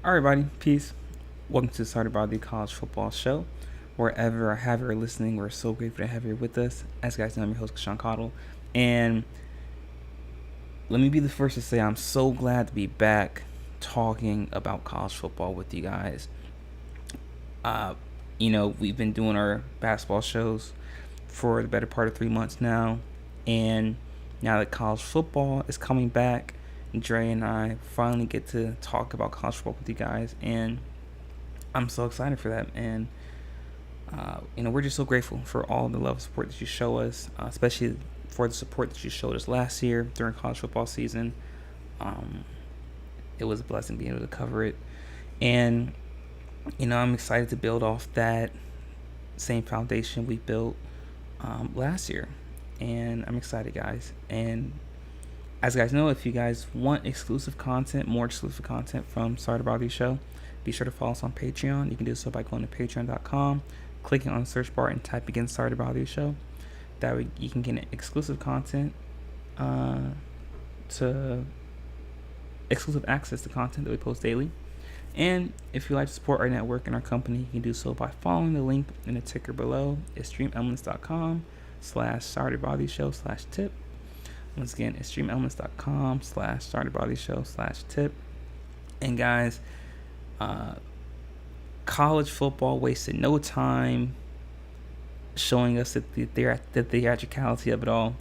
All right, everybody, peace. Welcome to the Started by the College Football Show. Wherever or however you're listening, we're so grateful to have you with us. As you guys know, I'm your host, Sean Cottle. And let me be the first to say I'm so glad to be back talking about college football with you guys. We've been doing our basketball shows for the better part of 3 months now. And now that college football is coming back, Dre and I finally get to talk about college football with you guys, and I'm so excited for that. And we're just so grateful for all the love and support that you show us, especially for the support that you showed us last year during college football season. It was a blessing being able to cover it, and I'm excited to build off that same foundation we built last year, and I'm excited, guys. And as you guys know, if you guys want more exclusive content from Started by the Show, be sure to follow us on Patreon. You can do so by going to patreon.com, clicking on the search bar, and typing in Started by the Show. That way you can get exclusive content, exclusive access to content that we post daily. And if you'd like to support our network and our company, you can do so by following the link in the ticker below. It's streamelements.com/startedbytheshow/tip. Once again, it's streamelements.com/startedbytheshow/tip. And guys, college football wasted no time showing us the theatricality of it all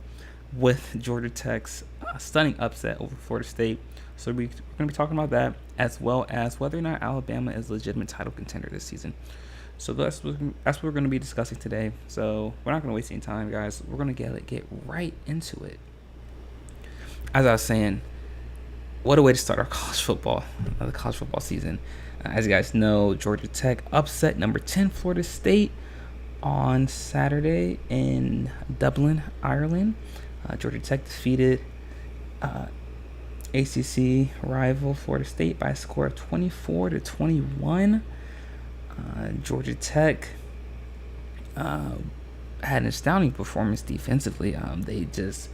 with Georgia Tech's stunning upset over Florida State. So we're going to be talking about that, as well as whether or not Alabama is a legitimate title contender this season. So that's what we're going to be discussing today. So we're not going to waste any time, guys. We're going to get right into it. As I was saying, what a way to start our college football season. As you guys know, Georgia Tech upset number 10 Florida State on Saturday in Dublin, Ireland. Georgia Tech defeated ACC rival Florida State by a score of 24-21. Georgia Tech had an astounding performance defensively. They just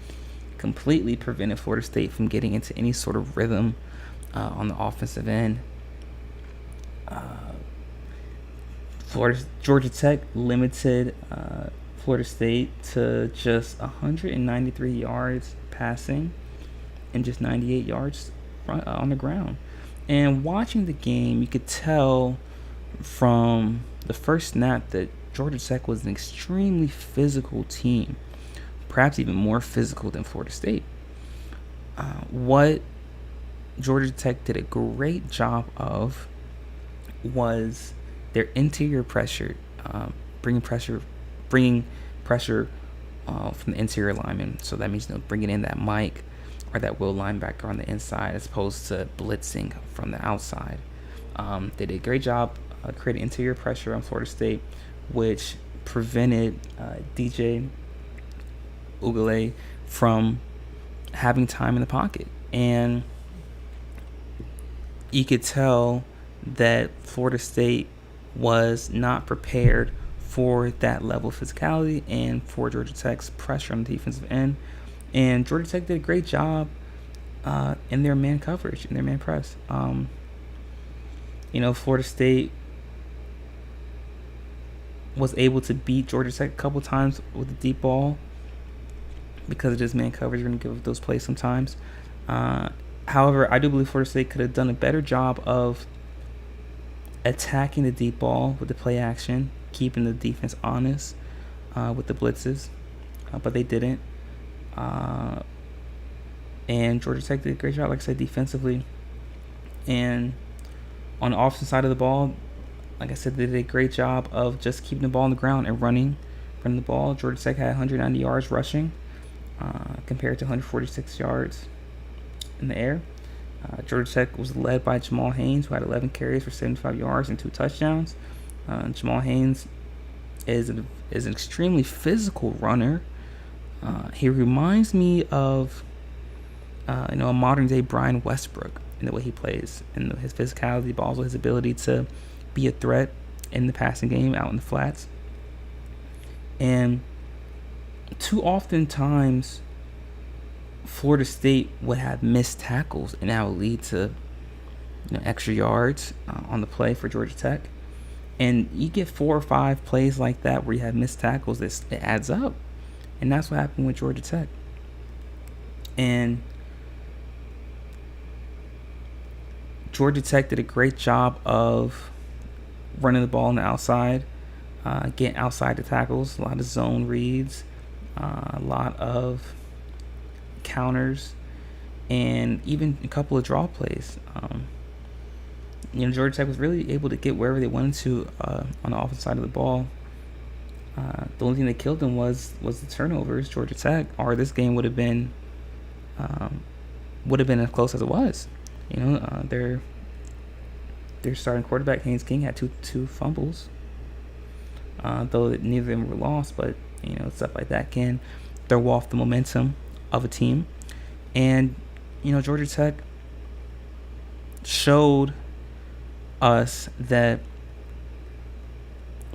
completely prevented Florida State from getting into any sort of rhythm on the offensive end. Georgia Tech limited Florida State to just 193 yards passing and just 98 yards on the ground. And watching the game, you could tell from the first snap that Georgia Tech was an extremely physical team, perhaps even more physical than Florida State. What Georgia Tech did a great job of was their interior pressure, bringing pressure from the interior linemen. So that means bringing in that Mike or that Will linebacker on the inside, as opposed to blitzing from the outside. They did a great job creating interior pressure on Florida State, which prevented DJ Ugale from having time in the pocket. And you could tell that Florida State was not prepared for that level of physicality and for Georgia Tech's pressure on the defensive end. And Georgia Tech did a great job in their man coverage, in their man press. Florida State was able to beat Georgia Tech a couple times with the deep ball because of this man coverage. We're going to give those plays sometimes. However, I do believe Florida State could have done a better job of attacking the deep ball with the play action, keeping the defense honest with the blitzes, but they didn't. And Georgia Tech did a great job, like I said, defensively. And on the offensive side of the ball, like I said, they did a great job of just keeping the ball on the ground and running from the ball. Georgia Tech had 190 yards rushing compared to 146 yards in the air. Georgia Tech was led by Jamal Haynes, who had 11 carries for 75 yards and 2 touchdowns. Jamal Haynes is an extremely physical runner. He reminds me of a modern-day Brian Westbrook in the way he plays, and his physicality, but also his ability to be a threat in the passing game out in the flats. And too often times, Florida State would have missed tackles, and that would lead to, extra yards on the play for Georgia Tech. And you get 4 or 5 plays like that where you have missed tackles, it adds up. And that's what happened with Georgia Tech. And Georgia Tech did a great job of running the ball on the outside, getting outside the tackles, a lot of zone reads, a lot of counters, and even a couple of draw plays. Georgia Tech was really able to get wherever they wanted to on the offensive side of the ball. The only thing that killed them was the turnovers. Georgia Tech, or this game would have been as close as it was. Their starting quarterback Haynes King had two fumbles, though neither of them were lost. But stuff like that can throw off the momentum of a team. And Georgia Tech showed us that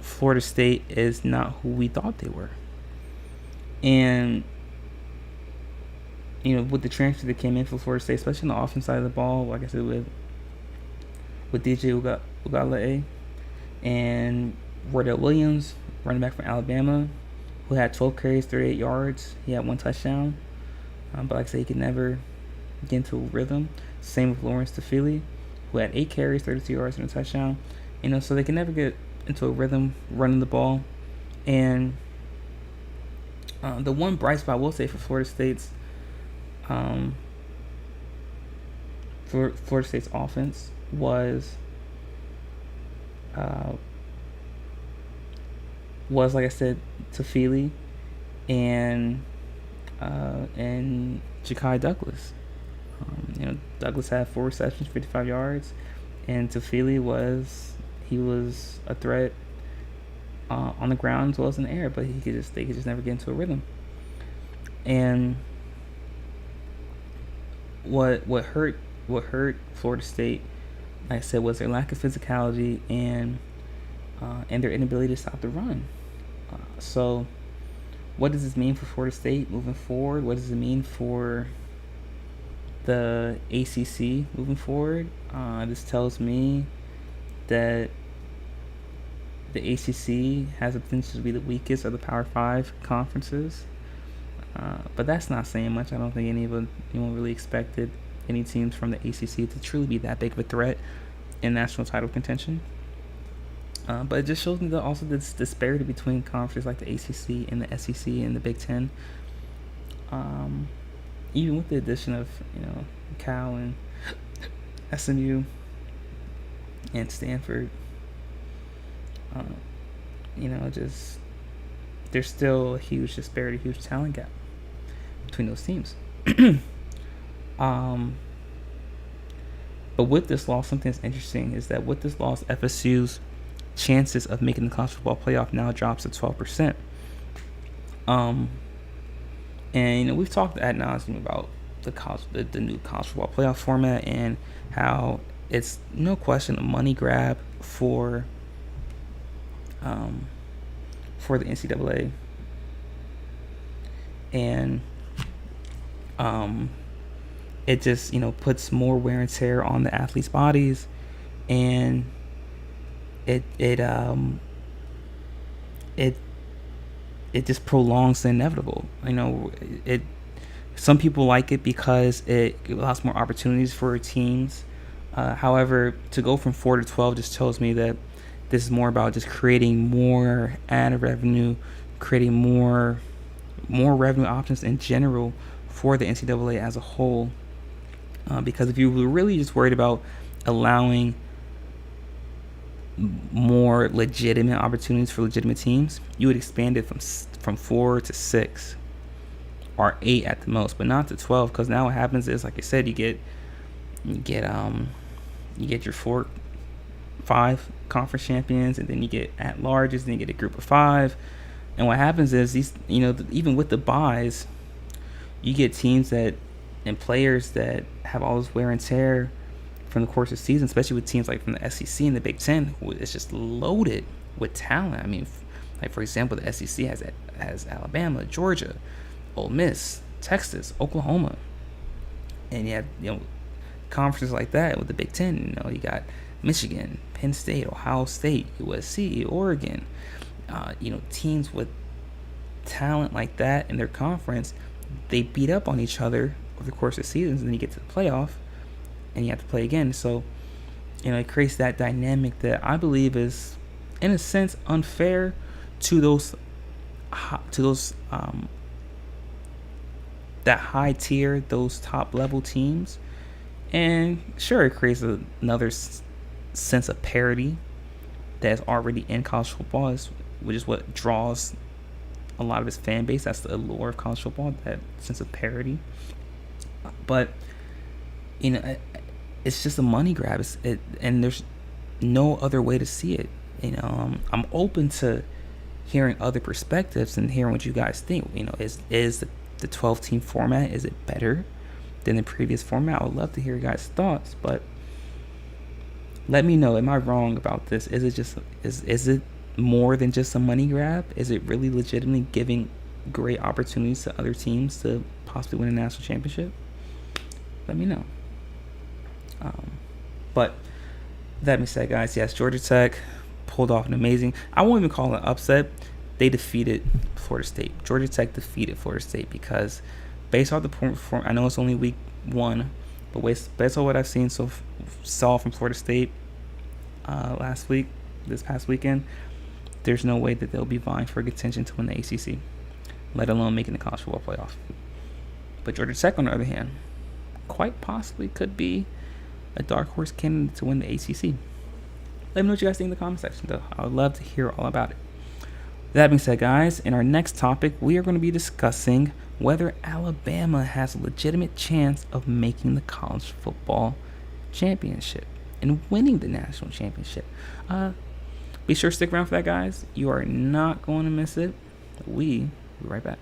Florida State is not who we thought they were. And with the transfer that came in for Florida State, especially on the offense side of the ball, like I said, with DJ Ugala and Wardell Williams, running back from Alabama, who had 12 carries, 38 yards. He had 1 touchdown. But like I said, he could never get into a rhythm. Same with Lawrence Tafili, who had 8 carries, 32 yards, and a touchdown. So they can never get into a rhythm running the ball. And the one bright spot I will say for Florida State's offense was like I said, Tafili and Ja'Kai Douglas. Douglas had 4 receptions, 55 yards, and Tafili was a threat on the ground as well as in the air, but they could just never get into a rhythm. And what hurt Florida State, like I said, was their lack of physicality and their inability to stop the run. So what does this mean for Florida State moving forward? What does it mean for the ACC moving forward? This tells me that the ACC has the potential to be the weakest of the Power 5 conferences. But that's not saying much. I don't think anyone really expected any teams from the ACC to truly be that big of a threat in national title contention. But it just shows me also this disparity between conferences like the ACC and the SEC and the Big Ten. Even with the addition of Cal and SMU and Stanford, just there's still a huge disparity, huge talent gap between those teams. But with this loss, something that's interesting is that with this loss, FSU's chances of making the college football playoff now drops to 12%. And we've talked ad nauseum about the new college football playoff format and how it's no question a money grab for the NCAA. And it just puts more wear and tear on the athletes' bodies, and it just prolongs the inevitable. Some people like it because it allows more opportunities for teams. However, to go from 4 to 12 just tells me that this is more about just creating more ad revenue, creating more revenue options in general for the NCAA as a whole. Because if you were really just worried about allowing more legitimate opportunities for legitimate teams, you would expand it from 4 to 6 or 8 at the most, but not to 12. Because now what happens is, like I said, you get your 4, 5 conference champions, and then you get at larges, and then you get a group of 5. And what happens is these, even with the buys, you get teams and players that have all this wear and tear from the course of the season, especially with teams like from the SEC and the Big Ten, who is just loaded with talent. I mean, like for example, the SEC has Alabama, Georgia, Ole Miss, Texas, Oklahoma, and you have conferences like that with the Big Ten. You got Michigan, Penn State, Ohio State, USC, Oregon. Teams with talent like that in their conference, they beat up on each other over the course of seasons, and then you get to the playoff, and you have to play again. So, it creates that dynamic that I believe is, in a sense, unfair to those that high tier, those top level teams. And sure, it creates another sense of parity that's already in college football, which is what draws a lot of its fan base. That's the allure of college football, that sense of parity. But it's just a money grab. And there's no other way to see it. I'm open to hearing other perspectives and hearing what you guys think. Is the 12-team format, is it better than the previous format? I would love to hear your guys' thoughts, but let me know. Am I wrong about this? Is it more than just a money grab? Is it really legitimately giving great opportunities to other teams to possibly win a national championship? Let me know. But that being said, guys, yes, Georgia Tech pulled off an amazing, I won't even call it an upset. They defeated Florida State. Georgia Tech defeated Florida State because based on the performance, I know it's only week 1, but based on what I've saw from Florida State this past weekend, there's no way that they'll be vying for contention to win the ACC, let alone making the college football playoff. But Georgia Tech, on the other hand, quite possibly could be a dark horse candidate to win the ACC. Let me know what you guys think in the comment section, though. I would love to hear all about it. That being said, guys, in our next topic, we are going to be discussing whether Alabama has a legitimate chance of making the college football championship and winning the national championship. Be sure to stick around for that, guys. You are not going to miss it. We'll be right back.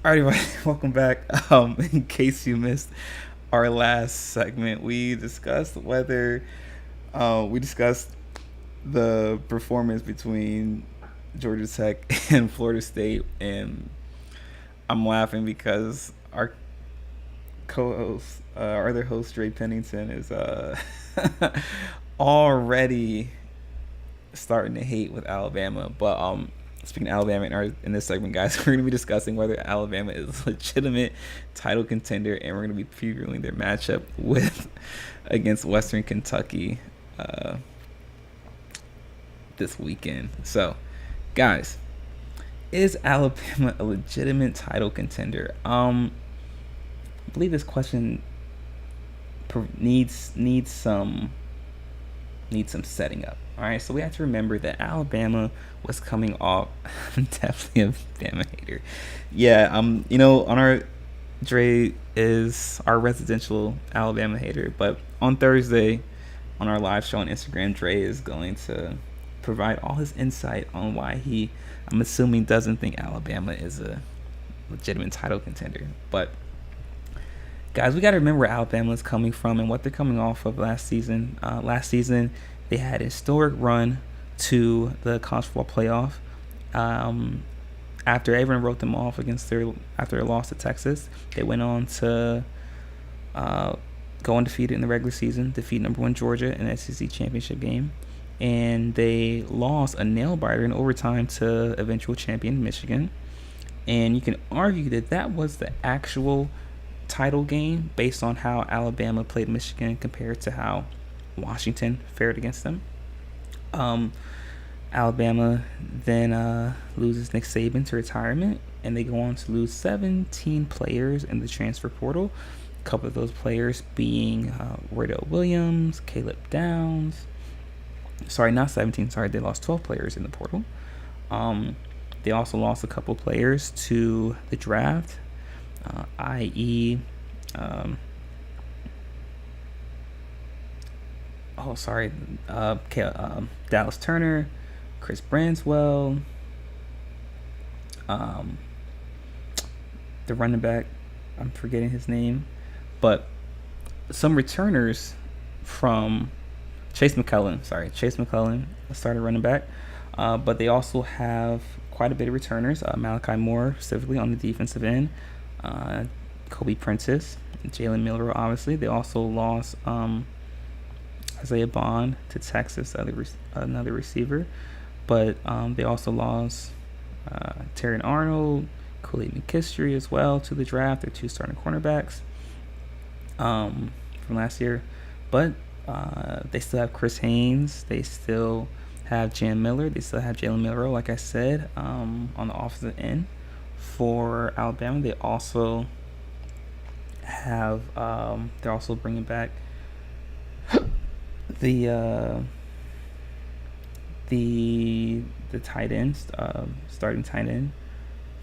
All right, everybody, welcome back. In case you missed our last segment, we discussed the performance between Georgia Tech and Florida State, and I'm laughing because our co-host, our other host, Dre Pennington, is already starting to hate with Alabama. But speaking of Alabama, in this segment, guys, we're going to be discussing whether Alabama is a legitimate title contender, and we're going to be previewing their matchup against Western Kentucky this weekend. So, guys, is Alabama a legitimate title contender? I believe this question needs some setting up. All right, so we have to remember that Alabama was coming off. I'm definitely a Bama hater. Yeah, on our Dre is our residential Alabama hater, but on Thursday on our live show on Instagram, Dre is going to provide all his insight on why I'm assuming, doesn't think Alabama is a legitimate title contender. But guys, we got to remember where Alabama is coming from and what they're coming off of last season. Last season, they had a historic run to the college football playoff. After everyone wrote them off after their loss to Texas, they went on to go undefeated in the regular season, defeat number 1 Georgia in the SEC championship game, and they lost a nail biter in overtime to eventual champion Michigan. And you can argue that was the actual title game based on how Alabama played Michigan compared to how Washington fared against them. Alabama then loses Nick Saban to retirement, and they go on to lose 17 players in the transfer portal. couple of those players being Roydell Williams, Caleb Downs. Sorry, not 17. Sorry, they lost 12 players in the portal. They also lost a couple players to the draft, i.e. Dallas Turner, Chris Branswell, the running back, I'm forgetting his name, but some returners from Chase McClellan, started running back, but they also have quite a bit of returners, Malachi Moore specifically on the defensive end, Kobe Prentice, Jalen Milroe obviously. They also lost Isaiah Bond to Texas, another receiver, but they also lost Terran Arnold, Kool-Aid McKinstry as well to the draft. They're 2 starting cornerbacks from last year, but they still have Chris Haynes. They still have Jan Miller. They still have Jalen Milroe, like I said, on the offensive end for Alabama. They also have they're also bringing back the tight end, starting tight end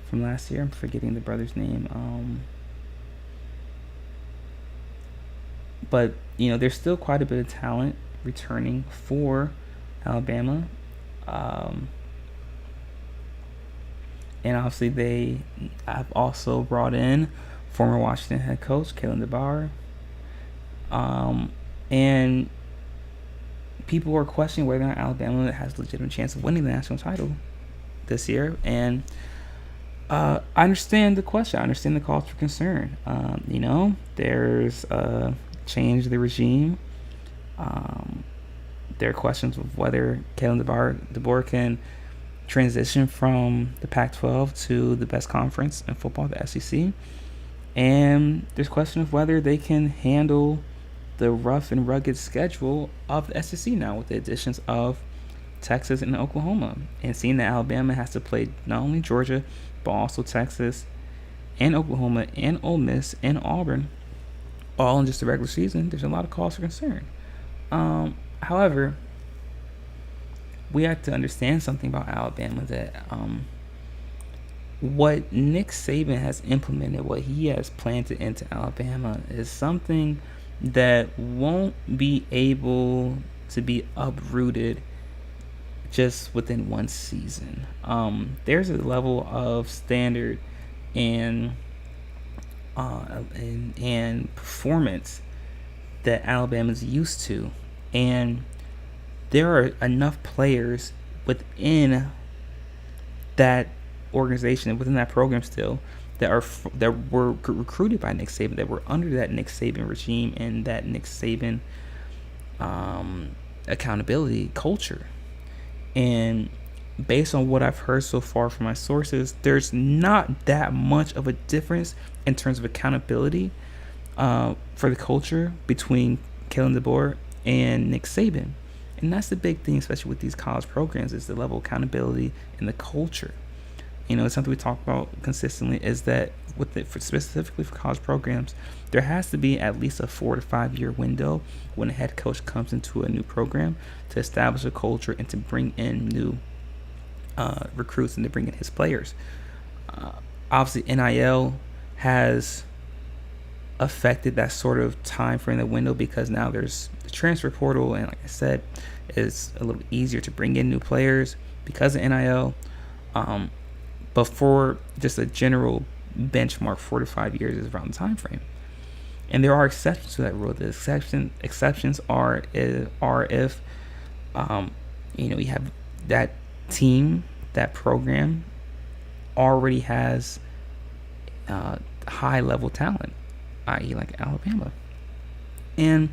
from last year. I'm forgetting the brother's name. But there's still quite a bit of talent returning for Alabama, and obviously they have also brought in former Washington head coach Kalen DeBoer, and people are questioning whether or not Alabama has a legitimate chance of winning the national title this year. And I understand the question. I understand the cause for concern. There's a change of the regime. There are questions of whether Kalen DeBoer can transition from the Pac-12 to the best conference in football, the SEC. And there's a question of whether they can handle the rough and rugged schedule of the SEC now with the additions of Texas and Oklahoma. And seeing that Alabama has to play not only Georgia, but also Texas and Oklahoma and Ole Miss and Auburn all in just the regular season, there's a lot of cause for concern. However, we have to understand something about Alabama, that what Nick Saban has implemented, what he has planned to enter Alabama, is something that won't be able to be uprooted just within one season. There's a level of standard and performance that Alabama's used to, and there are enough players within that organization, within that program still, that were recruited by Nick Saban, that were under that Nick Saban regime and that Nick Saban accountability culture. And based on what I've heard so far from my sources, there's not that much of a difference in terms of accountability for the culture between Kalen DeBoer and Nick Saban. And that's the big thing, especially with these college programs, is the level of accountability and the culture. It's something we talk about consistently, is that specifically for college programs, there has to be at least a 4 to 5 year window when a head coach comes into a new program to establish a culture and to bring in new recruits and to bring in his players. Obviously, NIL has affected that sort of time frame, the window, because now there's the transfer portal, and like I said, it's a little easier to bring in new players because of NIL. But for just a general benchmark, 4 to 5 years is around the time frame. And there are exceptions to that rule. The exceptions are if you have that team, that program already has high level talent, i.e. like Alabama. And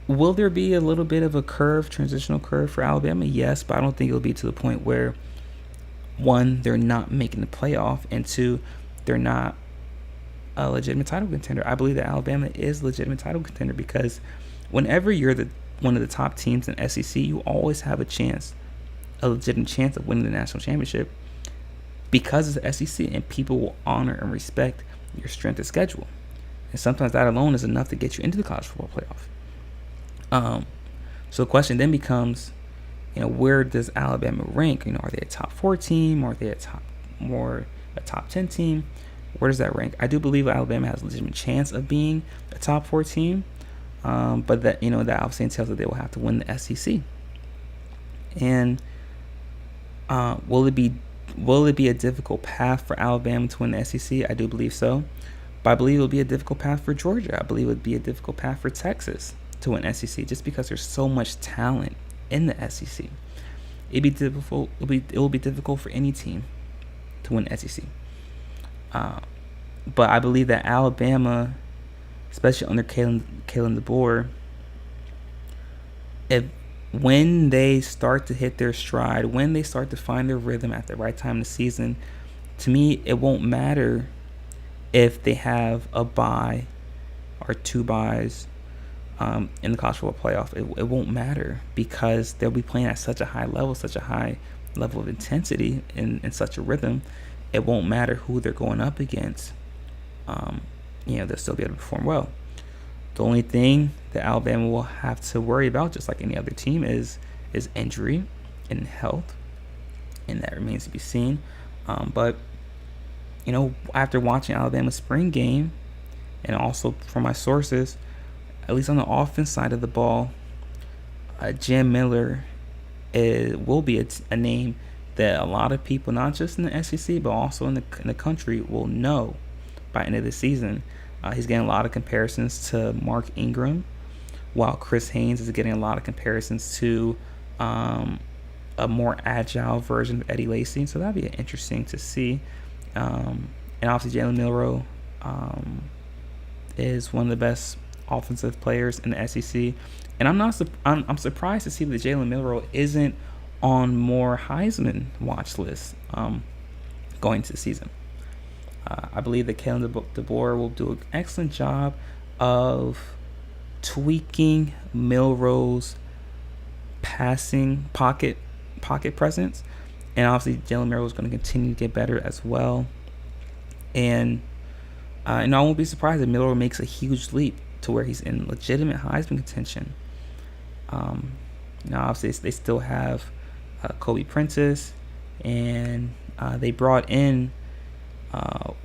will there be a little bit of a transitional curve for Alabama? Yes, but I don't think it'll be to the point where, one, they're not making the playoff, and two, they're not a legitimate title contender. I believe that Alabama is a legitimate title contender because whenever you're one of the top teams in SEC, you always have a legitimate chance of winning the national championship because it's the SEC, and people will honor and respect your strength of schedule. And sometimes that alone is enough to get you into the college football playoff. So the question then becomes, where does Alabama rank? Are they a top 4 team, or are they a top 10 team? Where does that rank? I do believe Alabama has a legitimate chance of being a top 4 team, but that that obviously entails that they will have to win the SEC. And will it be a difficult path for Alabama to win the SEC? I do believe so. But I believe it will be a difficult path for Georgia. I believe it would be a difficult path for Texas to win SEC, just because there's so much talent in the SEC. It will be difficult for any team to win SEC. But I believe that Alabama, especially under Kalen DeBoer, when they start to hit their stride, when they start to find their rhythm at the right time in the season, to me, it won't matter if they have a bye or 2 byes in the college football playoff. It won't matter, because they'll be playing at such a high level of intensity and such a rhythm. It won't matter who they're going up against. They'll still be able to perform well. The only thing that Alabama will have to worry about, just like any other team, is injury and health, and that remains to be seen. But after watching Alabama's spring game, and also from my sources, at least on the offense side of the ball, Jam Miller will be a name that a lot of people, not just in the SEC, but also in the country, will know by the end of the season. He's getting a lot of comparisons to Mark Ingram, while Chris Haynes is getting a lot of comparisons to a more agile version of Eddie Lacy. So that'd be interesting to see. And obviously Jalen Milroe is one of the best offensive players in the SEC. And I'm surprised to see that Jalen Milroe isn't on more Heisman watch lists going into the season. I believe that Kalen DeBoer will do an excellent job of tweaking Milroe's passing pocket presence, and obviously Jalen Milroe is going to continue to get better as well. And I won't be surprised if Milroe makes a huge leap to where he's in legitimate Heisman contention. Obviously they still have Kobe Prentice, and they brought in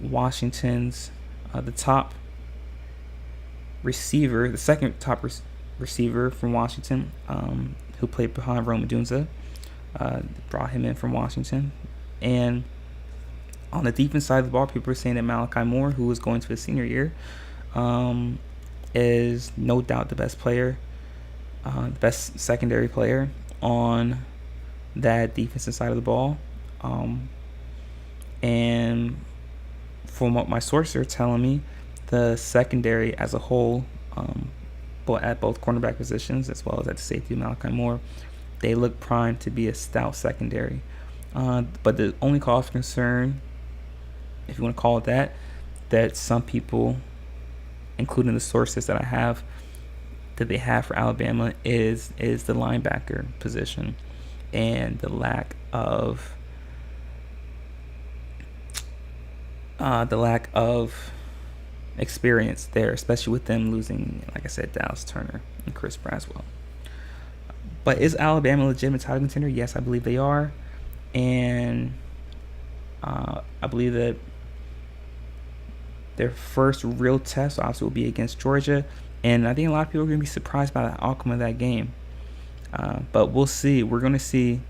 Washington's the top receiver, the second top receiver from Washington, who played behind Rome Odunze. Brought him in from Washington. And on the defense side of the ball, people are saying that Malachi Moore, who is going to his senior year, is no doubt the best player, the best secondary player on that defensive side of the ball. And from what my sources are telling me, the secondary as a whole, at both cornerback positions as well as at the safety of Malachi Moore, they look primed to be a stout secondary. But the only cause for concern, if you want to call it that some people, including the sources that I have, that they have for Alabama is the linebacker position and the lack of experience there, especially with them losing, like I said, Dallas Turner and Chris Braswell. But is Alabama a legitimate title contender? Yes, I believe they are. And I believe that their first real test obviously will be against Georgia. And I think a lot of people are going to be surprised by the outcome of that game. But we'll see. We're going to see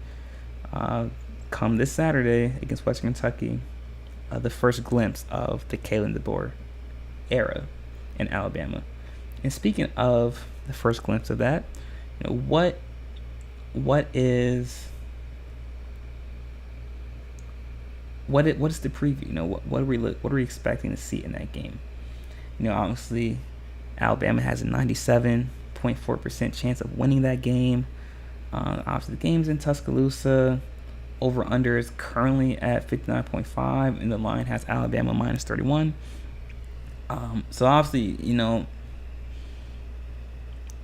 come this Saturday against Western Kentucky the first glimpse of the Kalen DeBoer era in Alabama. And speaking of the first glimpse of that, what is the preview? What are we expecting to see in that game? Obviously Alabama has a 97.4% chance of winning that game. Obviously the game's in Tuscaloosa. Over under is currently at 59.5, and the line has Alabama minus 31. So obviously,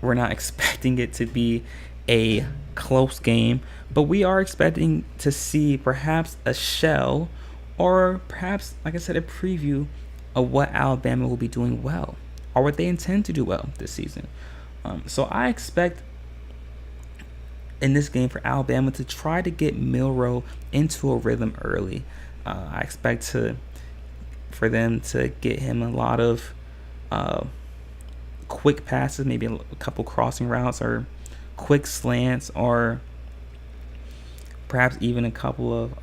we're not expecting it to be a close game, but we are expecting to see perhaps a shell, or perhaps, like I said, a preview of what Alabama will be doing well or what they intend to do well this season. So I expect in this game for Alabama to try to get Milroe into a rhythm early. I expect for them to get him a lot of quick passes, maybe a couple crossing routes or quick slants, or perhaps even a couple of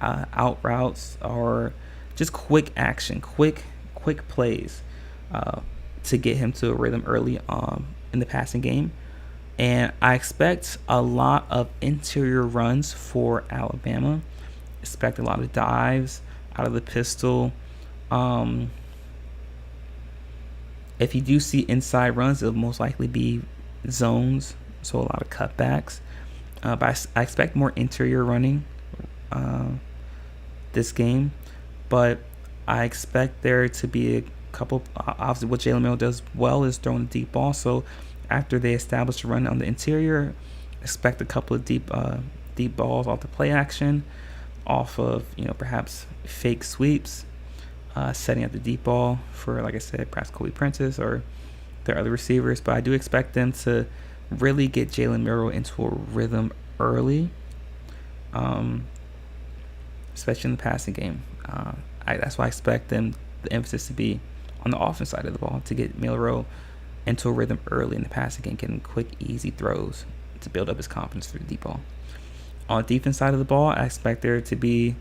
out routes, or just quick action, quick plays to get him to a rhythm early in the passing game. And I expect a lot of interior runs for Alabama. Expect a lot of dives out of the pistol. If you do see inside runs, it'll most likely be zones, so a lot of cutbacks. But I expect more interior running this game. But I expect there to be a couple. Obviously, what Jalen Milroe does well is throwing the deep ball. So after they establish a run on the interior, expect a couple of deep balls off the play action, off of perhaps fake sweeps, setting up the deep ball for, like I said, perhaps Kobe Prentice or their other receivers. But I do expect them to really get Jalen Milroe into a rhythm early, especially in the passing game. That's why I expect the emphasis to be on the offense side of the ball, to get Milroe into a rhythm early in the passing game, getting quick, easy throws to build up his confidence through the deep ball. On the defense side of the ball, I expect there to be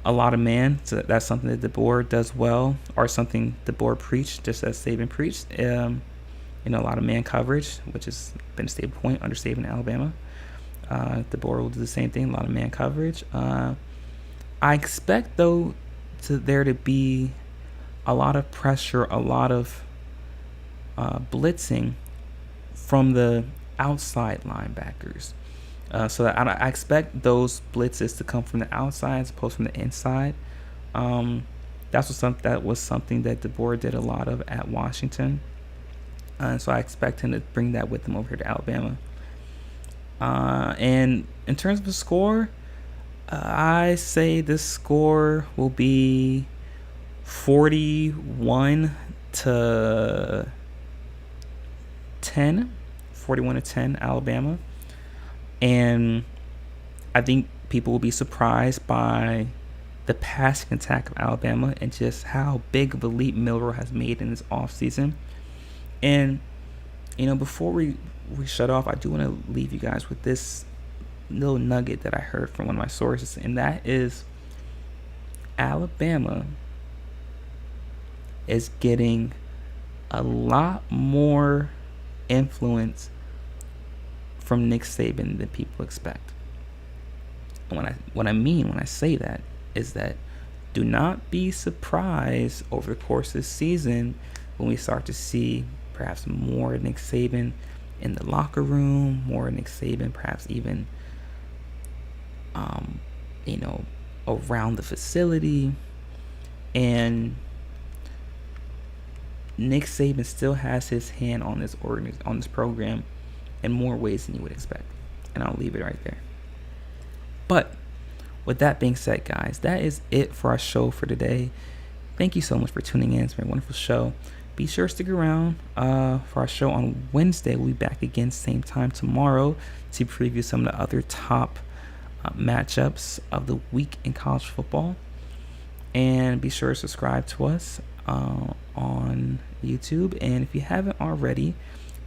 a lot of man. So that's something that DeBoer does well, or something DeBoer preached, just as Saban preached. A lot of man coverage, which has been a stable point under Saban in Alabama. DeBoer will do the same thing, a lot of man coverage. I expect, though, there to be a lot of pressure, a lot of blitzing from the outside linebackers. So I expect those blitzes to come from the outside as opposed from the inside. That was something that DeBoer did a lot of at Washington. So I expect him to bring that with him over here to Alabama. And in terms of the score, I say this score will be 41 to 10 Alabama. And I think people will be surprised by the passing attack of Alabama and just how big of a leap Milroe has made in this offseason. And before we shut off, I do want to leave you guys with this little nugget that I heard from one of my sources, and that is Alabama is getting a lot more influence from Nick Saban than people expect. And what I mean when I say that is that do not be surprised over the course of this season when we start to see perhaps more Nick Saban in the locker room, more Nick Saban perhaps even around the facility. And Nick Saban still has his hand on this program in more ways than you would expect. And I'll leave it right there. But with that being said, guys, that is it for our show for today. Thank you so much for tuning in. It's been a wonderful show. Be sure to stick around for our show on Wednesday. We'll be back again same time tomorrow to preview some of the other top matchups of the week in college football. And be sure to subscribe to us on YouTube. And if you haven't already,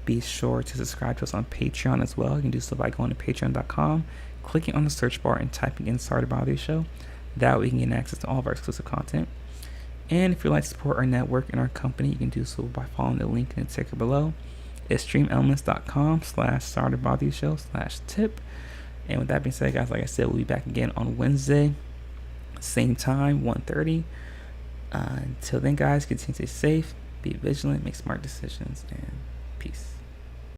be sure to subscribe to us on Patreon as well. You can do so by going to patreon.com, clicking on the search bar, and typing in Started By the Show. That way you can get access to all of our exclusive content. And if you'd like to support our network and our company, you can do so by following the link in the ticker below. It's streamelements.com/startedbytheshow/tip. And with that being said, guys, like I said, we'll be back again on Wednesday, same time, 1:30. Until then, guys, continue to stay safe, be vigilant, make smart decisions, and peace.